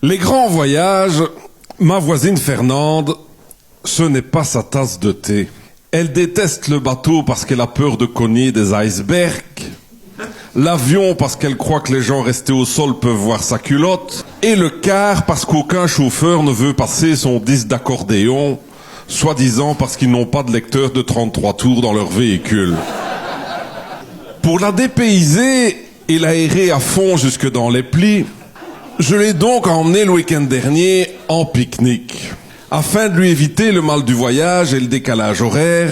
Les grands voyages, ma voisine Fernande, ce n'est pas sa tasse de thé. Elle déteste le bateau parce qu'elle a peur de cogner des icebergs, l'avion parce qu'elle croit que les gens restés au sol peuvent voir sa culotte, et le car parce qu'aucun chauffeur ne veut passer son disque d'accordéon, soi-disant parce qu'ils n'ont pas de lecteur de 33 tours dans leur véhicule. Pour la dépayser et l'aérer à fond jusque dans les plis, je l'ai donc emmené le week-end dernier en pique-nique. Afin de lui éviter le mal du voyage et le décalage horaire,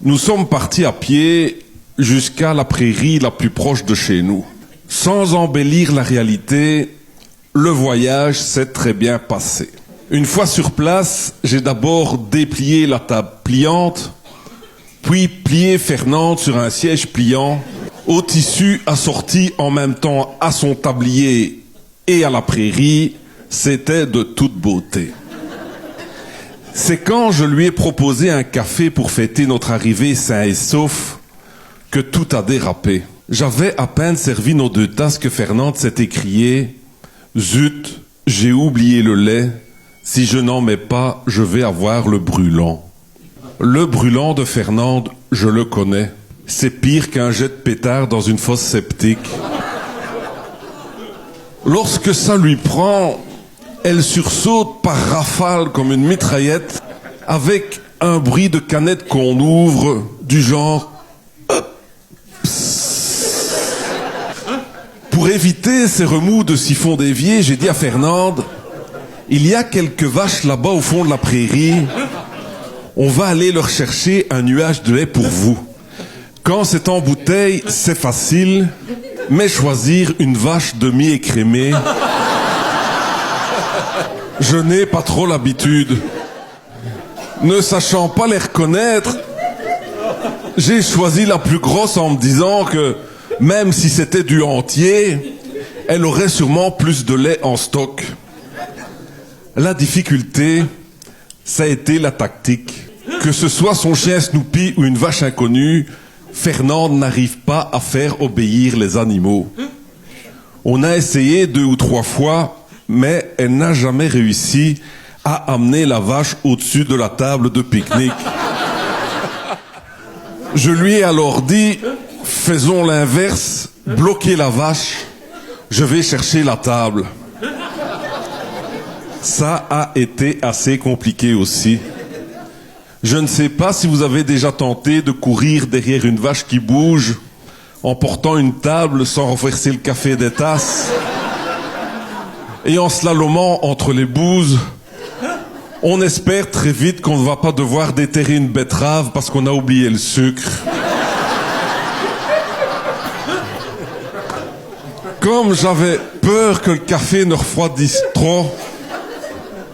nous sommes partis à pied jusqu'à la prairie la plus proche de chez nous. Sans embellir la réalité, le voyage s'est très bien passé. Une fois sur place, j'ai d'abord déplié la table pliante, puis plié Fernande sur un siège pliant, au tissu assorti en même temps à son tablier et à la prairie. C'était de toute beauté. C'est quand je lui ai proposé un café pour fêter notre arrivée sain et sauf que tout a dérapé. J'avais à peine servi nos 2 tasses que Fernande s'est écriée « Zut, j'ai oublié le lait. Si je n'en mets pas, je vais avoir le brûlant. » Le brûlant de Fernande, je le connais. C'est pire qu'un jet de pétard dans une fosse septique. Lorsque ça lui prend, elle sursaute par rafale comme une mitraillette avec un bruit de canette qu'on ouvre du genre Pour éviter ces remous de siphon dévié, j'ai dit à Fernande, il y a quelques vaches là-bas au fond de la prairie. On va aller leur chercher un nuage de lait pour vous. Quand c'est en bouteille, c'est facile, mais choisir une vache demi-écrémée, je n'ai pas trop l'habitude. Ne sachant pas les reconnaître, j'ai choisi la plus grosse en me disant que, même si c'était du entier, elle aurait sûrement plus de lait en stock. La difficulté, ça a été la tactique. Que ce soit son chien Snoopy ou une vache inconnue, Fernande n'arrive pas à faire obéir les animaux. On a essayé 2 ou 3 fois, mais elle n'a jamais réussi à amener la vache au-dessus de la table de pique-nique. Je lui ai alors dit, faisons l'inverse, bloquez la vache, je vais chercher la table. Ça a été assez compliqué aussi. Je ne sais pas si vous avez déjà tenté de courir derrière une vache qui bouge en portant une table sans renverser le café des tasses et en slalomant entre les bouses. On espère très vite qu'on ne va pas devoir déterrer une betterave parce qu'on a oublié le sucre. Comme j'avais peur que le café ne refroidisse trop,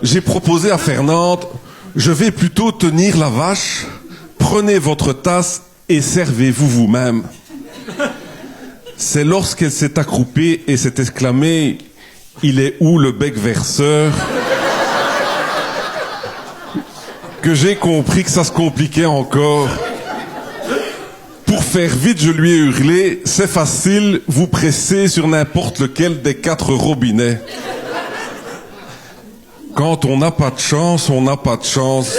j'ai proposé à Fernande, je vais plutôt tenir la vache, prenez votre tasse et servez-vous vous-même. C'est lorsqu'elle s'est accroupie et s'est exclamée, il est où le bec verseur, que j'ai compris que ça se compliquait encore. Pour faire vite, je lui ai hurlé, c'est facile, vous pressez sur n'importe lequel des 4 robinets. Quand on n'a pas de chance, on n'a pas de chance.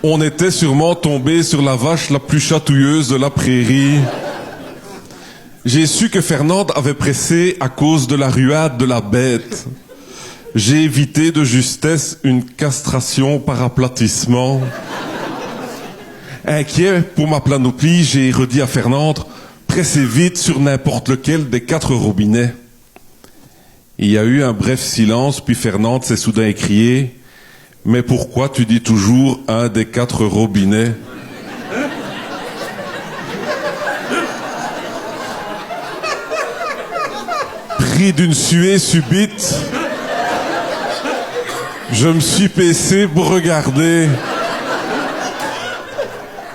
On était sûrement tombé sur la vache la plus chatouilleuse de la prairie. J'ai su que Fernande avait pressé à cause de la ruade de la bête. J'ai évité de justesse une castration par aplatissement. Inquiet pour ma planoplie, j'ai redit à Fernande, pressez vite sur n'importe lequel des 4 robinets. Il y a eu un bref silence, puis Fernande s'est soudain écriée, mais pourquoi tu dis toujours un des 4 robinets? Pris d'une suée subite, je me suis baissé pour regarder.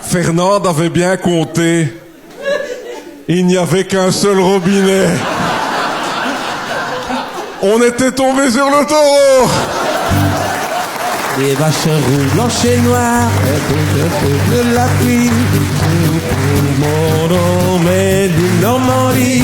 Fernande avait bien compté. Il n'y avait qu'un seul robinet. On était tombé sur le taureau. Des vaches rouges, blanches et noires, de la pluie, tout le monde en met du Normandie.